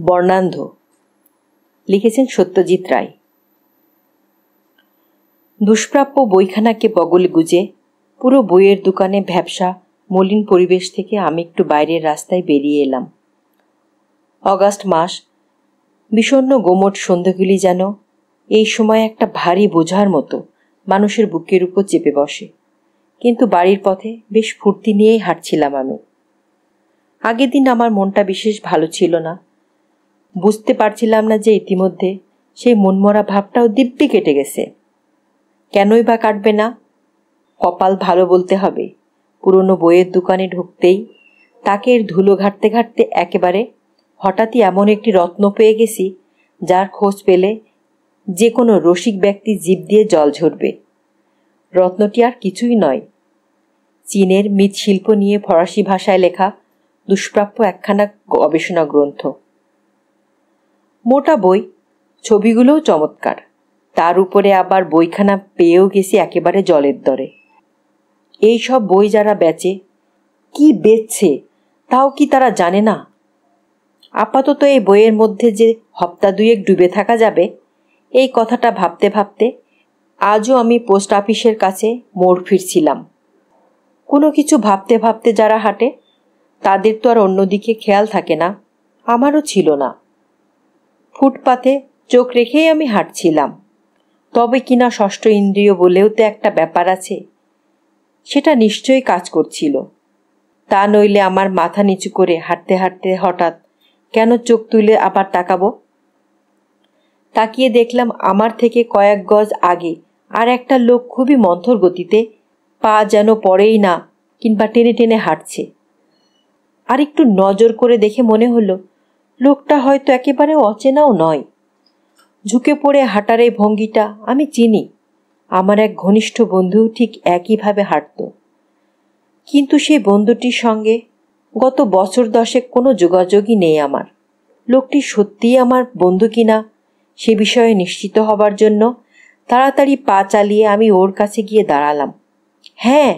বর্ণান্ধ লিখেছেন সত্যজিৎ রায়। দুষ্প্রাপ্য বইখানাকে বগলে গুজে পুরো বইয়ের দোকানে ভ্যাপসা মলিন পরিবেশ থেকে আমি একটু বাইরের রাস্তায় বেরিয়ে এলাম। অগাস্ট মাস, বিষণ্ণ গোমট সন্ধ্যাগুলি যেন এই সময় একটা ভারী বোঝার মতো মানুষের বুকের উপর চেপে বসে। কিন্তু বাড়ির পথে বেশ ফুর্তি নিয়েই হাঁটছিলাম আমি। আগের দিন আমার মনটা বিশেষ ভালো ছিল না। বুঝতে পারছিলাম না যে ইতিমধ্যে সেই মনমরা ভাবটাও দিব্যি কেটে গেছে। কেনই বা কাটবে না? কপাল ভালো বলতে হবে। পুরনো বইয়ের দোকানে ঢুকতেই তাকের ধুলো ঘাঁটতে ঘাঁটতে একেবারে হঠাৎই এমন একটি রত্ন পেয়ে গেছি যার খোঁজ পেলে যে কোনো রসিক ব্যক্তি জিভ দিয়ে জল ঝরবে। রত্নটি আর কিছুই নয়, চীনের মৃৎশিল্প নিয়ে ফরাসি ভাষায় লেখা দুষ্প্রাপ্য একখানা গবেষণা গ্রন্থ। মোটা বই, ছবিগুলোও চমৎকার। তার উপরে আবার বইখানা পেয়েও গেছি একেবারে জলের দরে। এই সব বই যারা বেচে, কি বেচছে তাও কি তারা জানে না? আপাতত এই বইয়ের মধ্যে যে হপ্তা দুয়েক ডুবে থাকা যাবে, এই কথাটা ভাবতে ভাবতে আজও আমি পোস্ট অফিসের কাছে মোড় ফিরছিলাম। কোনো কিছু ভাবতে ভাবতে যারা হাঁটে তাদের তো আর অন্যদিকে খেয়াল থাকে না, আমারও ছিল না। ফুটপাতে চোখ রেখেই আমি হাঁটছিলাম। তবে কিনা ষষ্ঠ ইন্দ্রিয় বলেও তো একটা ব্যাপার আছে, সেটা নিশ্চয়ই কাজ করছিল। তা নইলে আমার মাথা নিচু করে হাঁটতে হাঁটতে হঠাৎ কেন চোখ তুলে আবার তাকাবো? তাকিয়ে দেখলাম আমার থেকে কয়েক গজ আগে আর একটা লোক খুবই মন্থর গতিতে, পা যেন পড়েই না কিংবা টেনে টেনে হাঁটছে। আর একটু নজর করে দেখে মনে হলো লোকটা হয়তো একেবারে অচেনাও নয়। ঝুঁকে পড়ে হাঁটার এই ভঙ্গিটা আমি চিনি। আমার এক ঘনিষ্ঠ বন্ধু ঠিক একইভাবে হাঁটত। কিন্তু সেই বন্ধুটির সঙ্গে গত বছর 10 কোনো যোগাযোগই নেই আমার। লোকটি সত্যিই আমার বন্ধু কিনা সে বিষয়ে নিশ্চিত হবার জন্য তাড়াতাড়ি পা চালিয়ে আমি ওর কাছে গিয়ে দাঁড়ালাম। হ্যাঁ,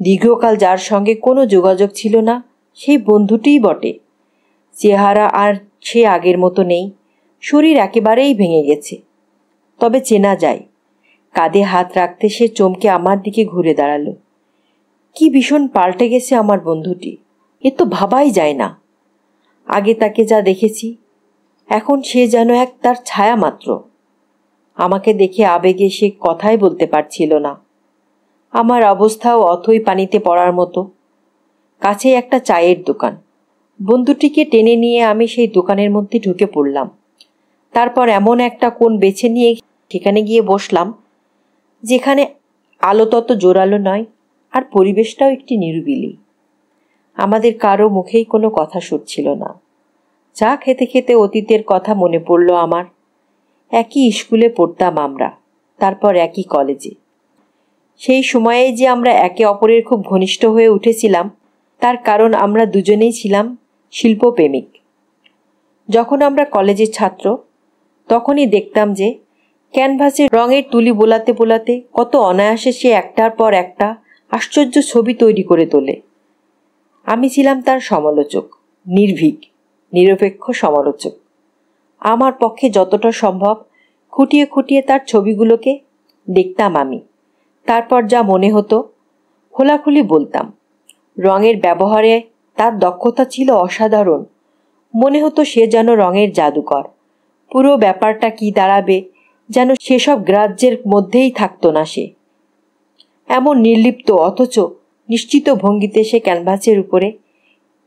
দীর্ঘকাল যার সঙ্গে কোনো যোগাযোগ ছিল না সেই বন্ধুটিই বটে। চেহারা আর সে আগের মতো নেই, শরীর একেবারেই ভেঙে গেছে, তবে চেনা যায়। কাঁধে হাত রাখতে সে চমকে আমার দিকে ঘুরে দাঁড়ালো। কি ভীষণ পাল্টে গেছে আমার বন্ধুটি, এ তো ভাবাই যায় না। আগে তাকে যা দেখেছি, এখন সে যেন এক তার ছায়া মাত্র। আমাকে দেখে আবেগে সে কথাই বলতে পারছিল না। আমার অবস্থাও অথই পানিতে পড়ার মতো। কাছেই একটা চায়ের দোকান। বন্ধুটিকে টেনে নিয়ে আমি সেই দোকানের মধ্যে ঢুকে পড়লাম। তারপর এমন একটা কোণ বেছে নিয়ে সেখানে গিয়ে বসলাম যেখানে আলো তত জোরালো নয় আর পরিবেশটাও একটি নিরিবিলি। আমাদের কারো মুখেই কোনো কথা শুনছিল না। চা খেতে খেতে অতীতের কথা মনে পড়ল আমার। একই স্কুলে পড়তাম আমরা, তারপর একই কলেজে। সেই সময়েই যে আমরা একে অপরের খুব ঘনিষ্ঠ হয়ে উঠেছিলাম তার কারণ আমরা দুজনেই ছিলাম শিল্পপ্রেমিক। যখন আমরা কলেজের ছাত্র তখনই দেখতাম যে ক্যানভাসে রঙের তুলি বোলাতে বোলাতে কত অনায়াসে সে একটার পর একটা আশ্চর্য ছবি তৈরি করে তোলে। আমি ছিলাম তার সমালোচক, নির্ভীক নিরপেক্ষ সমালোচক। আমার পক্ষে যতটা সম্ভব খুঁটিয়ে খুঁটিয়ে তার ছবিগুলোকে দেখতাম আমি। তারপর যা মনে হতো খোলাখুলি বলতাম। রঙের ব্যবহারে তার দক্ষতা ছিল অসাধারণ। মনে হতো সে যেন রঙের জাদুকর। পুরো ব্যাপারটা কি দাঁড়াবে যেন সেসব গ্রাহ্যের মধ্যেই থাকতো না সে। এমন নির্লিপ্ত অথচ নিশ্চিত ভঙ্গিতে সে ক্যানভাসের উপরে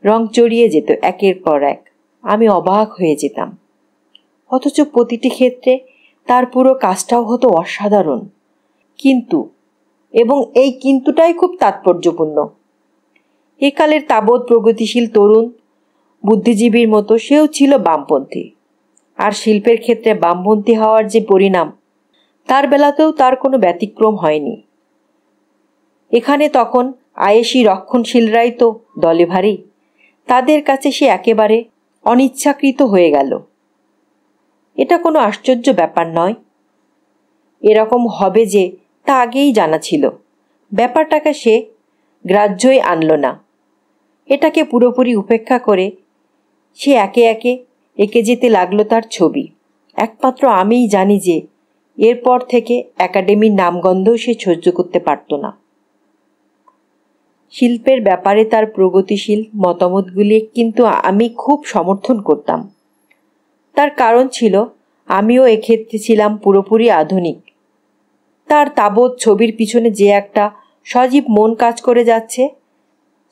রং চড়িয়ে যেত একের পর এক। আমি অবাক হয়ে যেতাম। অথচ প্রতিটি ক্ষেত্রে তার পুরো কাজটাও হতো অসাধারণ। কিন্তু, এবং এই কিন্তুটাই খুব তাৎপর্যপূর্ণ, একালের তাবৎ প্রগতিশীল তরুণ বুদ্ধিজীবীর মতো সেও ছিল বামপন্থী। আর শিল্পের ক্ষেত্রে বামপন্থী হওয়ার যে পরিণাম, তার বেলাতেও তার কোনো ব্যতিক্রম হয়নি। এখানে তখন আয়েশি রক্ষণশীলরাই তো দলে ভারী। তাদের কাছে সে একেবারে অনিচ্ছাকৃত হয়ে গেল। এটা কোনো আশ্চর্য ব্যাপার নয়। এরকম হবে যে তা আগেই জানা ছিল। ব্যাপারটাকে সে গ্রাহ্যই আনল না। এটাকে পুরোপুরি উপেক্ষা করে সে একে একে এঁকে যেতে লাগলো তার ছবি। একমাত্র আমিই জানি যে এরপর থেকে একাডেমির নামগন্ধও সে সহ্য করতে পারত না। শিল্পের ব্যাপারে তার প্রগতিশীল মতামতগুলি কিন্তু আমি খুব সমর্থন করতাম। তার কারণ ছিল আমিও এক্ষেত্রে ছিলাম পুরোপুরি আধুনিক। তার তাবৎ ছবির পিছনে যে একটা সজীব মন কাজ করে যাচ্ছে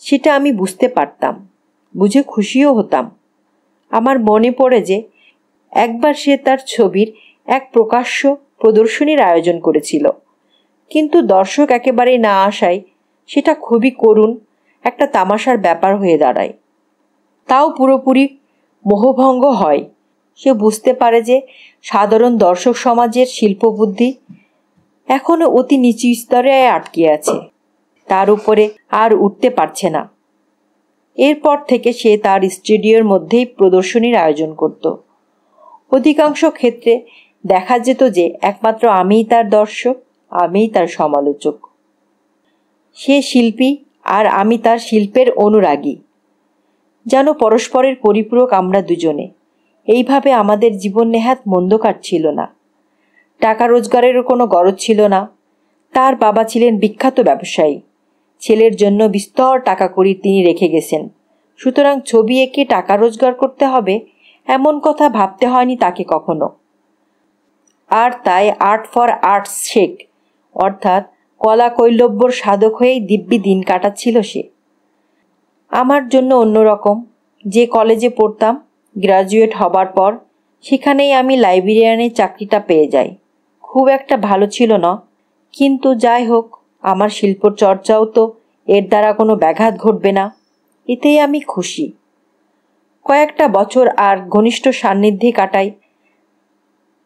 সেটা আমি বুঝতে পারতাম, বুঝে খুশিও হতাম। আমার মনে পড়ে যে একবার সে তার ছবির এক প্রকাশ্য প্রদর্শনীর আয়োজন করেছিল, কিন্তু দর্শক একেবারে না আসায় সেটা খুবই করুণ একটা তামাশার ব্যাপার হয়ে দাঁড়ায়। তাও পুরোপুরি মোহভঙ্গ হয়। সে বুঝতে পারে যে সাধারণ দর্শক সমাজের শিল্পবুদ্ধি এখনো অতি নিচু স্তরে আটকে আছে, তার উপরে আর উঠতে পারছে না। এরপর থেকে সে তার স্টুডিওর মধ্যেই প্রদর্শনীর আয়োজন করত। অধিকাংশ ক্ষেত্রে দেখা যেত যে একমাত্র আমিই তার দর্শক, আমিই তার সমালোচক। সে শিল্পী আর আমি তার শিল্পের অনুরাগী, যেন পরস্পরের পরিপূরক আমরা দুজনে। এইভাবে আমাদের জীবন নেহাত মন্দ কাটছিল না। টাকা রোজগারেরও কোনো গরজ ছিল না। তার বাবা ছিলেন বিখ্যাত ব্যবসায়ী, ছেলের জন্য বিস্তর টাকা কড়ি তিনি রেখে গেছেন। সুতরাং ছবি এঁকে টাকা রোজগার করতে হবে এমন কথা ভাবতে হয়নি তাকে কখনো। আর তাই আর্ট ফর আর্টস শেখ, অর্থাৎ কলা কৈলব্যর সাধক হয়েই দিব্যি দিন কাটাচ্ছিল সে। আমার জন্য অন্যরকম। যে কলেজে পড়তাম, গ্রাজুয়েট হবার পর সেখানেই আমি লাইব্রেরিয়ানের চাকরিটা পেয়ে যাই। খুব একটা ভালো ছিল না, কিন্তু যাই হোক, আমার শিল্প চর্চাও তো এর দ্বারা কোনো ব্যাঘাত ঘটবে না, এতেই আমি খুশি। কয়েকটা বছর আর ঘনিষ্ঠ সান্নিধ্যে কাটাই।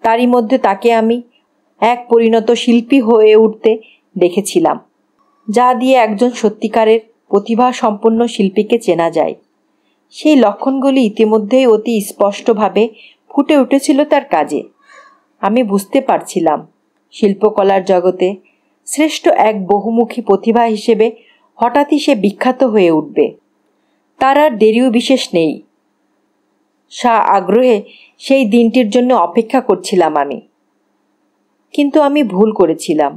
তারই মধ্যে তাকে আমি এক পরিণত শিল্পী হয়ে উঠতে দেখেছিলাম, যা দিয়ে একজন সত্যিকারের প্রতিভা সম্পন্ন শিল্পীকে চেনা যায়। সেই লক্ষণগুলি ইতিমধ্যেই অতি স্পষ্টভাবে ফুটে উঠেছিল তার কাজে। আমি বুঝতে পারছিলাম শিল্পকলার জগতে শ্রেষ্ঠ এক বহুমুখী প্রতিভা হিসেবে হঠাৎই সে বিখ্যাত হয়ে উঠবে। তার আর দেরিও বিশেষ নেই। আগ্রহে সেই দিনটির জন্য অপেক্ষা করছিলাম আমি। কিন্তু আমি ভুল করেছিলাম,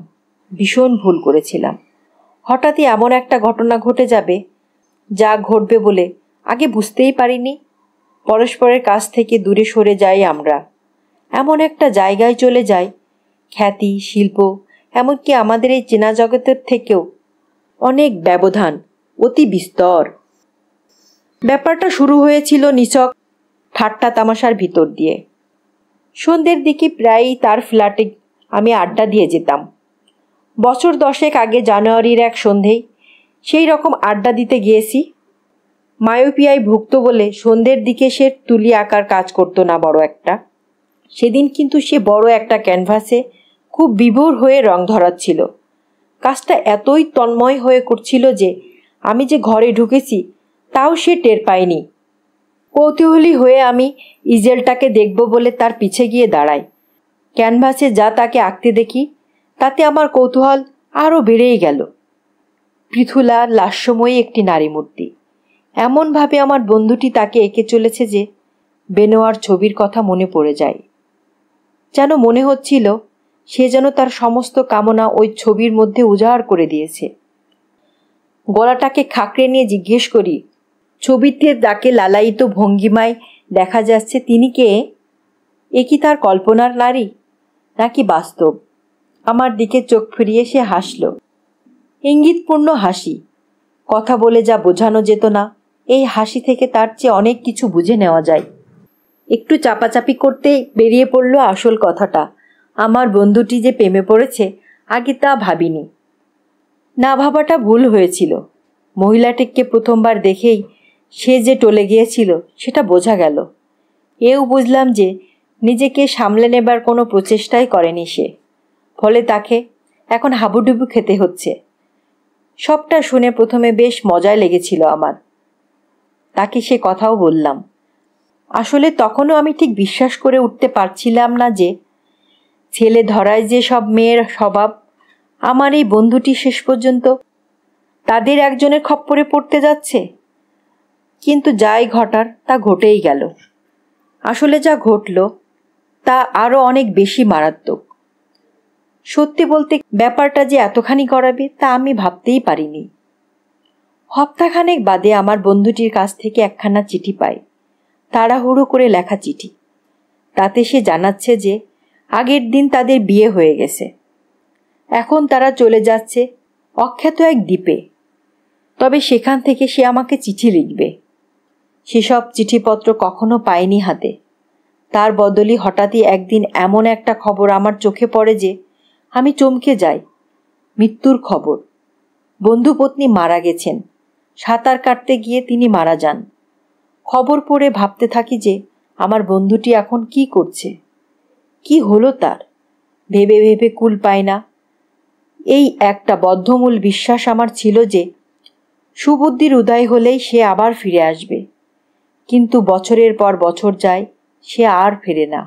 ভীষণ ভুল করেছিলাম। হঠাৎই এমন একটা ঘটনা ঘটে যাবে যা ঘটবে বলে আগে বুঝতেই পারিনি। পরস্পরের কাছ থেকে দূরে সরে যাই আমরা, এমন একটা জায়গায় চলে যাই খ্যাতি, শিল্প, এমনকি আমাদের এই চেনা জগতের থেকেও অনেক ব্যবধান, অতি বিস্তর। ব্যাপারটা শুরু হয়েছিল নিছক ঠাট্টা তামাশার ভিতর দিয়ে। সন্ধ্যের দিকে প্রায়ই তার ফ্ল্যাটে আমি আড্ডা দিয়ে যেতাম। বছর 10 আগে জানুয়ারির এক সন্ধেয় সেই রকম আড্ডা দিতে গিয়েছি। মায়োপিয়ায় ভুগত বলে সন্ধ্যের দিকে সে তুলি আঁকার কাজ করতো না বড় একটা। সেদিন কিন্তু সে বড় একটা ক্যানভাসে খুব বিভোর হয়ে রং ধরাচ্ছিল। কাজটা এতই তন্ময় হয়ে করছিল যে আমি যে ঘরে ঢুকেছি তাও সে টের পায়নি। কৌতূহলী হয়ে আমি ইজেলটাকে দেখব বলে তার পিছে গিয়ে দাঁড়াই। ক্যানভাসে যা তাকে আঁকতে দেখি তাতে আমার কৌতূহল আরও বেড়েই গেল। পৃথুলা লাস্যময়ী একটি নারী মূর্তি। এমনভাবে আমার বন্ধুটি তাকে এঁকে চলেছে যে বেনোয়ার ছবির কথা মনে পড়ে যায়। যেন মনে হচ্ছিল সে যেন তার সমস্ত কামনা ওই ছবির মধ্যে উজাড় করে দিয়েছে। গলাটাকে খাকড়ে নিয়ে জিজ্ঞেস করি, ছবিতে তাকে লালায়িত ভঙ্গিমায় দেখা যাচ্ছে, তিনি কে? এ কি তার কল্পনার নারী নাকি বাস্তব? আমার দিকে চোখ ফিরিয়ে সে হাসল, ইঙ্গিতপূর্ণ হাসি। কথা বলে যা বোঝানো যেত না, এই হাসি থেকে তার চেয়ে অনেক কিছু বুঝে নেওয়া যায়। একটু চাপাচাপি করতে বেরিয়ে পড়ল আসল কথাটা। আমার বন্ধুটি যে প্রেমে পড়েছে আগে তা ভাবিনি। না ভাবাটা ভুল হয়েছিল। মহিলাটিকে প্রথমবার দেখেই সে যে টলে গিয়েছিল সেটা বোঝা গেল। এও বুঝলাম যে নিজেকে সামলে নেবার কোনো প্রচেষ্টাই করেনি সে, ফলে তাকে এখন হাবুডুবু খেতে হচ্ছে। সবটা শুনে প্রথমে বেশ মজায় লেগেছিল আমার। তাকে সে কথাও বললাম। আসলে তখনও আমি ঠিক বিশ্বাস করে উঠতে পারছিলাম না যে ছেলে ধরায় যে সব মেয়ের স্বভাব, আমার এই বন্ধুটি শেষ পর্যন্ত তাদের একজনের খপ্পরে পড়তে যাচ্ছে। কিন্তু যাই ঘটার তা ঘটেই গেল। আসলে যা ঘটল তা আরও অনেক বেশি মারাত্মক। সত্যি বলতে ব্যাপারটা যে এতখানি করাবে তা আমি ভাবতেই পারিনি। সপ্তাহখানেক বাদে আমার বন্ধুটির কাছ থেকে একখানা চিঠি পাই, তাড়াহুড়ো করে লেখা চিঠি। তাতে সে জানাচ্ছে যে আগের দিন তাদের বিয়ে হয়ে গেছে, এখন তারা চলে যাচ্ছে অখ্যাত এক দ্বীপে, তবে সেখান থেকে সে আমাকে চিঠি লিখবে। সেসব চিঠিপত্র কখনো পাইনি হাতে। তার বদলে হঠাৎই একদিন এমন একটা খবর আমার চোখে পড়ে যে আমি চমকে যাই। মৃত্যুর খবর। বন্ধুপত্নী মারা গেছেন, সাঁতার কাটতে গিয়ে তিনি মারা যান। খবর পড়ে ভাবতে থাকি যে আমার বন্ধুটি এখন কি করছে, কি হলো তার। ভেবে ভেবে কুল পায় না। এই একটা বদ্ধমূল বিশ্বাস আমার ছিল যে সুবুদ্ধির উদয় হলেই সে আবার ফিরে আসবে, কিন্তু বছরের পর বছর যায়, সে আর ফেরে না।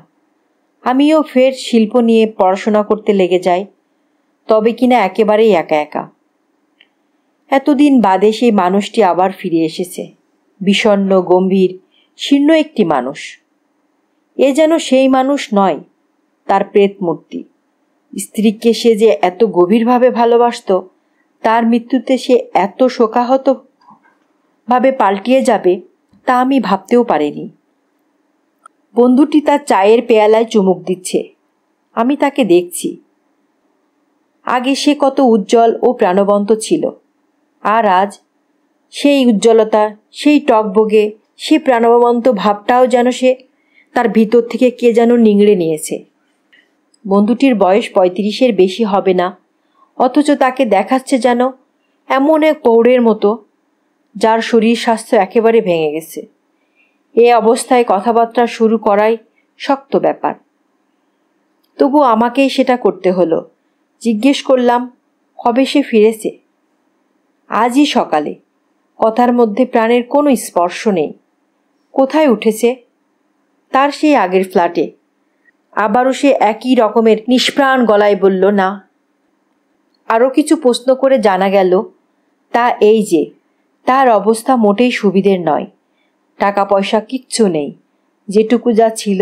আমিও ফের শিল্প নিয়ে পড়াশোনা করতে লেগে যাই, তবে কিনা একেবারেই একা একা। এতদিন বাদে সেই মানুষটি আবার ফিরে এসেছে, বিষণ্ণ, গম্ভীর, শীর্ণ একটি মানুষ। এ যেন সেই মানুষ নয়, তার প্রেত মূর্তি। স্ত্রীকে সে যে এত গভীরভাবে ভালোবাসত, তার মৃত্যুতে সে এত শোকাহত ভাবে পাল্টিয়ে যাবে তা আমি ভাবতেও পারিনি। বন্ধুটি তার চায়ের পেয়ালায় চুমুক দিচ্ছে, আমি তাকে দেখছি। আগে সে কত উজ্জ্বল ও প্রাণবন্ত ছিল, আর আজ সেই উজ্জ্বলতা, সেই টকবগে, সেই প্রাণবন্ত ভাবটাও যেন সে তার ভিতর থেকে কে যেন নিংড়ে নিয়েছে। বন্ধুটির বয়স 35-এর বেশি হবে না, অথচ তাকে দেখাচ্ছে যেন এমন এক প্রৌঢ়ের মতো যার শরীর স্বাস্থ্য একেবারে ভেঙে গেছে। এ অবস্থায় কথাবার্তা শুরু করাই শক্ত ব্যাপার। তবু আমাকেই সেটা করতে হলো। জিজ্ঞেস করলাম কবে সে ফিরেছে। আজই সকালে। কথার মধ্যে প্রাণের কোনো স্পর্শ নেই। কোথায় উঠেছে? তার সেই আগের ফ্ল্যাটে। আবারও সে একই রকমের নিষ্প্রাণ গলায় বলল, না। আরও কিছু প্রশ্ন করে জানা গেল তা এই যে তার অবস্থা মোটেই সুবিধের নয়। টাকা পয়সা কিচ্ছু নেই, যেটুকু যা ছিল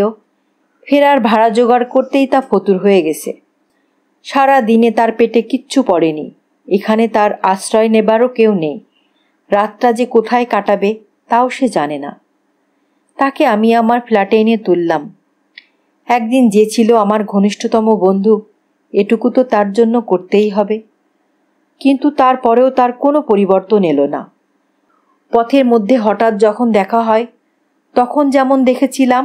ফেরার ভাড়া জোগাড় করতেই তা ফতুর হয়ে গেছে। সারা দিনে তার পেটে কিচ্ছু পড়েনি। এখানে তার আশ্রয় নেবারও কেউ নেই। রাতটা যে কোথায় কাটাবে তাও সে জানে না। তাকে আমি আমার ফ্ল্যাটে এনে তুললাম। একদিন যে ছিল আমার ঘনিষ্ঠতম বন্ধু, এটুকু তো তার জন্য করতেই হবে। কিন্তু তারপরেও তার কোনো পরিবর্তন এলো না। পথের মধ্যে হঠাৎ যখন দেখা হয়, তখন যেমন দেখেছিলাম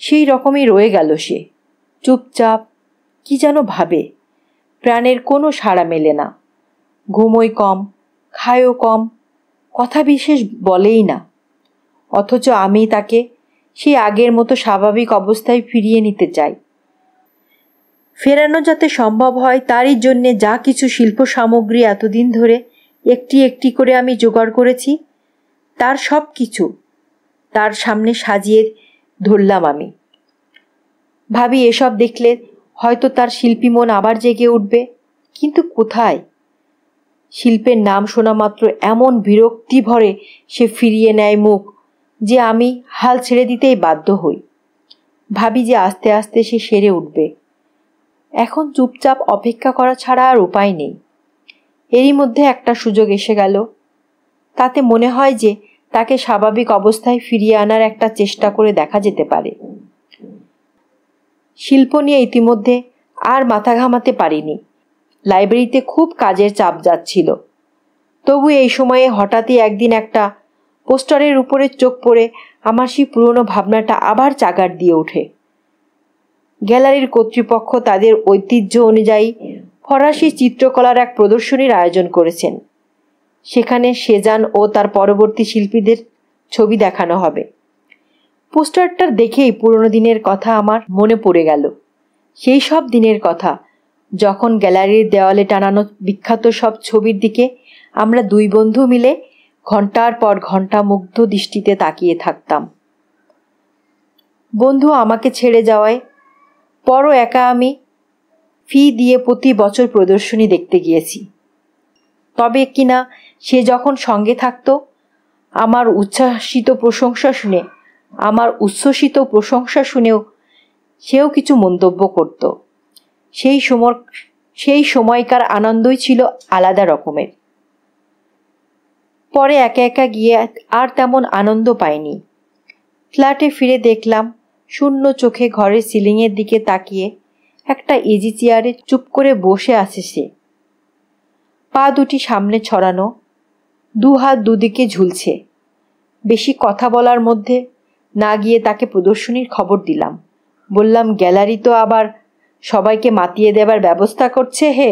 সেই রকমই রয়ে গেল সে, চুপচাপ, কি যেন ভাবে। প্রাণের কোনো সাড়া মেলে না। ঘুমোয় কম, খায়ও কম, কথা বিশেষ বলেই না। অথচ আমি তাকে সেই আগের মতো স্বাভাবিক অবস্থায় ফিরিয়ে নিতে চাই। ফেরানো যাতে সম্ভব হয় তারই জন্যে যা কিছু শিল্প সামগ্রী এতদিন ধরে একটি একটি করে আমি জোগাড় করেছি, তার সব কিছু তার সামনে সাজিয়ে ধরলাম আমি। ভাবি এসব দেখলে হয়তো তার শিল্পী মন আবার জেগে উঠবে, কিন্তু কোথায়? শিল্পের নাম শোনা মাত্র এমন বিরক্তি ভরে সে ফিরিয়ে নেয় মুখ যে আমি হাল ছেড়ে দিতেই বাধ্য হই। ভাবি যে আস্তে আস্তে সে সেরে উঠবে। এখন চুপচাপ অপেক্ষা করা ছাড়া আর উপায় নেই। এরই মধ্যে একটা সুযোগ এসে গেল। তাতে মনে হয় যে তাকে স্বাভাবিক অবস্থায় ফিরিয়ে আনার একটা চেষ্টা করে দেখা যেতে পারে। শিল্প নিয়ে ইতিমধ্যে আর মাথা ঘামাতে পারিনি। লাইব্রেরিতে খুব কাজের চাপ যাচ্ছিল। তবু এই সময়ে হঠাৎই একদিন একটা পোস্টারের উপরে চোখ পড়ে আমার সেই পুরনো ভাবনাটা আবার চাগার দিয়ে ওঠে। গ্যালারির কর্তৃপক্ষ তাদের ঐতিহ্য অনুযায়ী ফরাসি চিত্রকলার এক প্রদর্শনীর আয়োজন করেছেন। সেখানে সেজান ও তার পরবর্তী শিল্পীদের ছবি দেখানো হবে। পোস্টারটার দেখেই পুরনো দিনের কথা আমার মনে পড়ে গেল। সেই সব দিনের কথা, যখন গ্যালারির দেওয়ালে টানানো বিখ্যাত সব ছবির দিকে আমরা দুই বন্ধু মিলে ঘন্টার পর ঘন্টা মুগ্ধ দৃষ্টিতে তাকিয়ে থাকতাম। বন্ধু আমাকে ছেড়ে যাওয়ায় পরও একা আমি ফি দিয়ে প্রতি বছর প্রদর্শনী দেখতে গিয়েছি। তবে কিনা সে যখন সঙ্গে থাকতো, আমার উচ্ছ্বাসিত প্রশংসা শুনে আমার উচ্ছ্বসিত প্রশংসা শুনেও সেও কিছু মন্তব্য করত। সেই সময়কার আনন্দই ছিল আলাদা রকমের। পরে একা একা গিয়ে আর তেমন আনন্দ পাইনি। ফ্ল্যাটে ফিরে দেখলাম শূন্য চোখে ঘরের সিলিংয়ের দিকে তাকিয়ে একটা ইজি চেয়ারে চুপ করে বসে আছে সে। পা দুটি সামনে ছড়ানো, দু হাত দুদিকে ঝুলছে। বেশি কথা বলার মধ্যে না গিয়ে তাকে প্রদর্শনীর খবর দিলাম। বললাম, গ্যালারি তো আবার সবাইকে মাতিয়ে দেবার ব্যবস্থা করছে হে।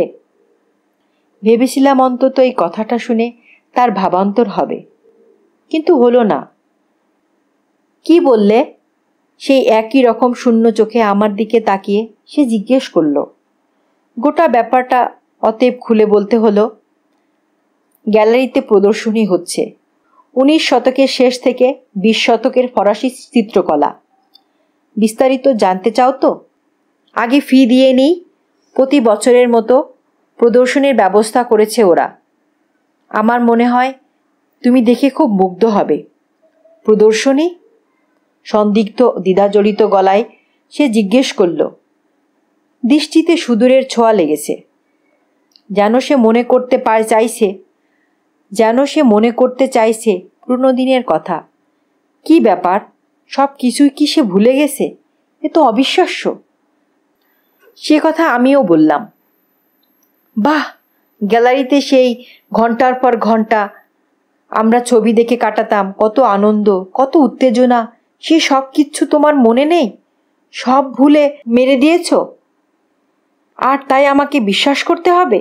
ভেবেছিলাম অন্তত এই কথাটা শুনে তার ভাবান্তর হবে, কিন্তু হলো না। কি বললে? সেই একই রকম শূন্য চোখে আমার দিকে তাকিয়ে সে জিজ্ঞেস করল। গোটা ব্যাপারটা অতএব খুলে বলতে হলো। গ্যালারিতে প্রদর্শনী হচ্ছে 19 শতকের শেষ থেকে 20 শতকের ফরাসি চিত্রকলা। বিস্তারিত জানতে চাও তো? আগে ফি দিয়ে নেই। প্রতি বছরের মতো প্রদর্শনীর ব্যবস্থা করেছে ওরা। আমার মনে হয় তুমি দেখে খুব মুগ্ধ হবে। প্রদর্শনী? সন্দিগ্ধ দ্বিধাজড়িত গলায় সে জিজ্ঞেস করল। দৃষ্টিতে সুদূরের ছোঁয়া লেগেছে, যেন সে মনে করতে চাইছে পুরনো দিনের কথা। কি ব্যাপার, সব কিছুই কি সে ভুলে গেছে? এ তো অবিশ্বাস্য। সে কথা আমিও বললাম। বাহ, গ্যালারিতে সেই ঘন্টার পর ঘন্টা আমরা ছবি দেখে কাটাতাম, কত আনন্দ, কত উত্তেজনা, সে সব কিচ্ছু তোমার মনে নেই? সব ভুলে মেরে দিয়েছ? আর তাই আমাকে বিশ্বাস করতে হবে?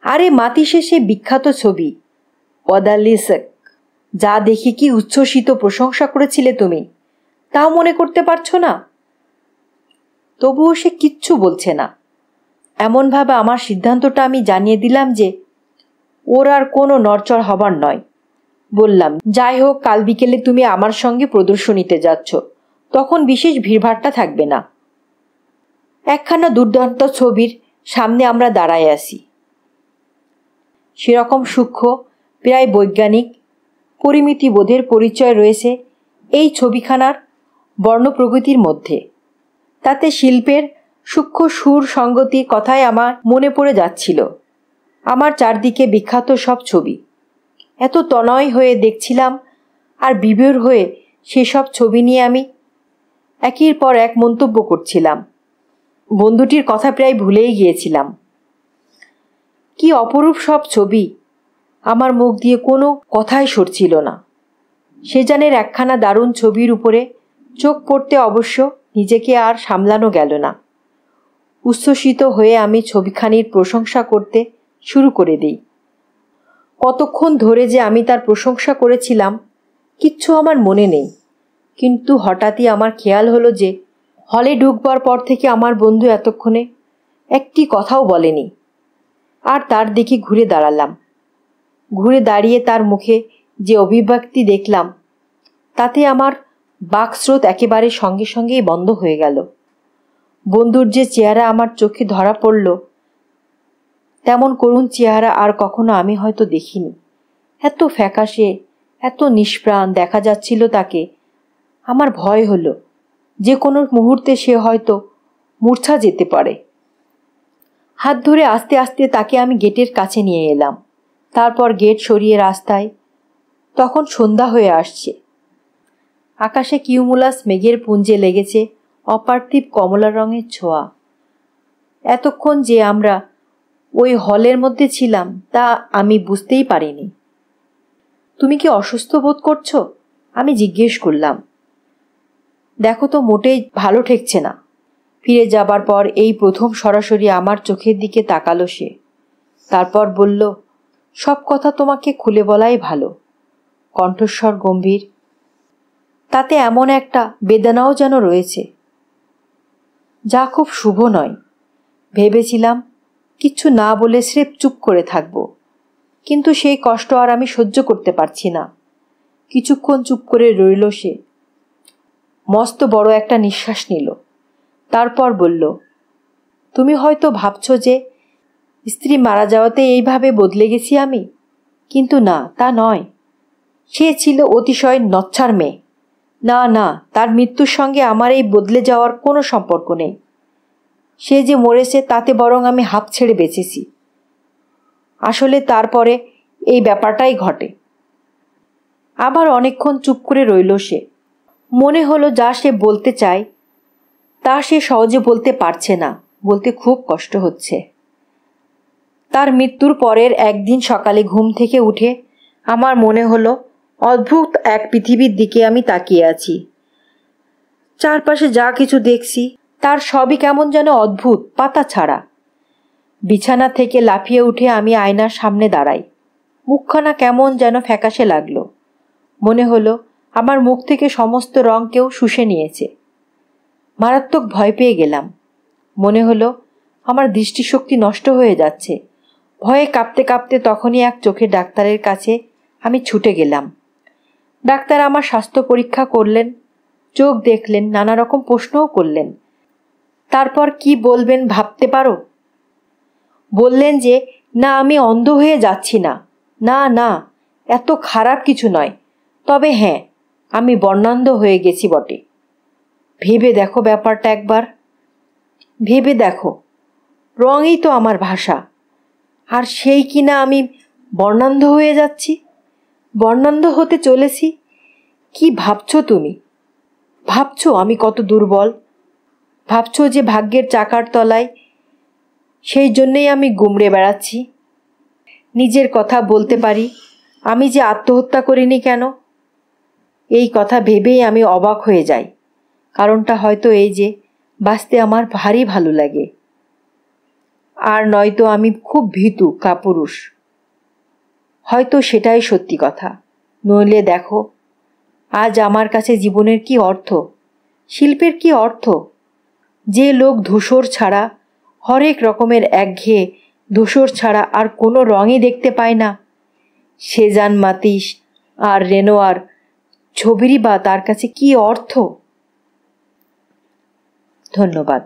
আরে মাতিসে সে বিখ্যাত ছবি ওদালিসক, যা দেখে কি উচ্ছ্বসিত প্রশংসা করেছিলে তুমি, তাও মনে করতে পারছো না? তবুও সে কিচ্ছু বলছে না। এমনভাবে আমার সিদ্ধান্তটা আমি জানিয়ে দিলাম যে ওর আর কোনো নড়চড় হবার নয়। বললাম, যাই হোক, কাল বিকেলে তুমি আমার সঙ্গে প্রদর্শনীতে যাচ্ছ, তখন বিশেষ ভিড়ভাট্টা থাকবে না। একখানা দুর্দান্ত ছবির সামনে আমরা দাঁড়ায় আছি। সেরকম সূক্ষ্ম, প্রায় বৈজ্ঞানিক পরিমিতিবোধের পরিচয় রয়েছে এই ছবিখানার বর্ণপ্রকৃতির মধ্যে। তাতে শিল্পের সূক্ষ্ম সুর সঙ্গতির কথাই আমার মনে পড়ে যাচ্ছিল। আমার চারদিকে বিখ্যাত সব ছবি এত তনয় হয়ে দেখছিলাম, আর বিভোর হয়ে সেসব ছবি নিয়ে আমি একের পর এক মন্তব্য করছিলাম। বন্ধুটির কথা প্রায় ভুলেই গিয়েছিলাম। কি অপরূপ সব ছবি! আমার মুখ দিয়ে কোনো কথাই সরছিল না। সেজানের একখানা দারুণ ছবির উপরে চোখ পড়তে অবশ্য নিজেকে আর সামলানো গেল না। উচ্ছ্বসিত হয়ে আমি ছবিখানির প্রশংসা করতে শুরু করে দিই। কতক্ষণ ধরে যে আমি তার প্রশংসা করেছিলাম কিচ্ছু আমার মনে নেই, কিন্তু হঠাৎই আমার খেয়াল হলো যে হলে ঢুকবার পর থেকে আমার বন্ধু এতক্ষণে একটি কথাও বলেনি। আর তার দিকে ঘুরে দাঁড়ালাম। ঘুরে দাঁড়িয়ে তার মুখে যে অভিব্যক্তি দেখলাম, তাতে আমার বাকস্রোত একেবারে সঙ্গে সঙ্গেই বন্ধ হয়ে গেল। বন্ধুর যে চেহারা আমার চোখে ধরা পড়ল, তেমন করুণ চেহারা আর কখনো আমি হয়তো দেখিনি। এত ফ্যাকাশে, এত নিষ্প্রাণ দেখা যাচ্ছিল তাকে। আমার ভয় হলো যে কোনো মুহূর্তে সে হয়তো মূর্ছা যেতে পারে। হাত ধরে আস্তে আস্তে তাকে আমি গেটের কাছে নিয়ে এলাম। তারপর গেট সরিয়ে রাস্তায়। তখন সন্ধ্যা হয়ে আসছে। আকাশে কিউমুলাস মেঘের পুঞ্জে লেগেছে অপার্থিব কমলা রঙের ছোঁয়া। এতক্ষণ যে আমরা ওই হলের মধ্যে ছিলাম তা আমি বুঝতেই পারিনি। তুমি কি অসুস্থ বোধ করছো? আমি জিজ্ঞেস করলাম। দেখো তো, মোটেই ভালো ঠেকছে না। ফিরে যাবার পর এই প্রথম সরাসরি আমার চোখের দিকে তাকালো সে। তারপর বলল, সব কথা তোমাকে খুলে বলাই ভালো। কণ্ঠস্বর গম্ভীর, তাতে এমন একটা বেদনাও যেন রয়েছে, যা খুব শুভ নয়। ভেবেছিলাম কিচ্ছু না বলে স্রেফ চুপ করে থাকব, কিন্তু সেই কষ্ট আর আমি সহ্য করতে পারছি না। কিছুক্ষণ চুপ করে রইল সে। মস্ত বড় একটা নিঃশ্বাস নিল। তারপর বলল, তুমি হয়তো ভাবছ যে স্ত্রী মারা যাওয়াতে এইভাবে বদলে গেছি আমি, কিন্তু না, তা নয়। সে ছিল অতিশয় নচ্ছার মেয়ে, না না, তার মৃত্যুর সঙ্গে আমার এই বদলে যাওয়ার কোনো সম্পর্ক নেই। সে যে মরেছে তাতে বরং আমি হাঁপ ছেড়ে বেঁচেছি। আসলে তারপরে এই ব্যাপারটাই ঘটে। আবার অনেকক্ষণ চুপ করে রইল সে। মনে হলো যা সে বলতে চায় তা সে সহজে বলতে পারছে না, বলতে খুব কষ্ট হচ্ছে। তার মৃত্যুর পরের একদিন সকালে ঘুম থেকে উঠে আমার মনে হলো অদ্ভুত এক পৃথিবীর দিকে আমি তাকিয়ে আছি। চারপাশে যা কিছু দেখছি তার সবই কেমন যেন অদ্ভুত, পাতা ছাড়া। বিছানা থেকে লাফিয়ে উঠে আমি আয়নার সামনে দাঁড়াই। মুখখানা কেমন যেন ফ্যাকাশে লাগলো। মনে হলো আমার মুখ থেকে সমস্ত রং কেউ শুষে নিয়েছে। মারাত্মক ভয় পেয়ে গেলাম। মনে হলো আমার দৃষ্টিশক্তি নষ্ট হয়ে যাচ্ছে। ভয়ে কাঁপতে কাঁপতে তখনই এক চোখের ডাক্তারের কাছে আমি ছুটে গেলাম। ডাক্তার আমার স্বাস্থ্য পরীক্ষা করলেন, চোখ দেখলেন, নানা রকম প্রশ্নও করলেন। তারপর কি বলবেন ভাবতে পারো? বললেন যে না, আমি অন্ধ হয়ে যাচ্ছি না, না না, এত খারাপ কিছু নয়, তবে হ্যাঁ, আমি বর্ণান্ধ হয়ে গেছি বটে। ভেবে দেখো ব্যাপারটা একবার, ভেবে দেখো। রঙই তো আমার ভাষা, আর সেই কিনা আমি বর্ণান্ধ হয়ে যাচ্ছি, বর্ণান্ধ হতে চলেছি। কি ভাবছো তুমি? ভাবছো আমি কত দুর্বল? ভাবছো যে ভাগ্যের চাকার তলায়, সেই জন্যেই আমি গুমড়ে বেড়াচ্ছি? নিজের কথা বলতে পারি, আমি যে আত্মহত্যা করিনি কেন? এই কথা ভেবেই আমি অবাক হয়ে যাই। কারণটা হয়তো এই যে বাঁচতে আমার ভারী ভালো লাগে। আর নয়তো আমি খুব ভীতু কাপুরুষ। হয়তো সেটাই সত্যি কথা। নইলে দেখো আজ আমার কাছে জীবনের কি অর্থ, শিল্পের কি অর্থ? যে লোক ধূসর ছাড়া, হরেক রকমের একঘেয়ে ধূসর ছাড়া আর কোনো রঙই দেখতে পায় না, সেজান মাতিস আর রেনোয়ার ছবিরই বা তার কাছে কি অর্থ? ধন্যবাদ।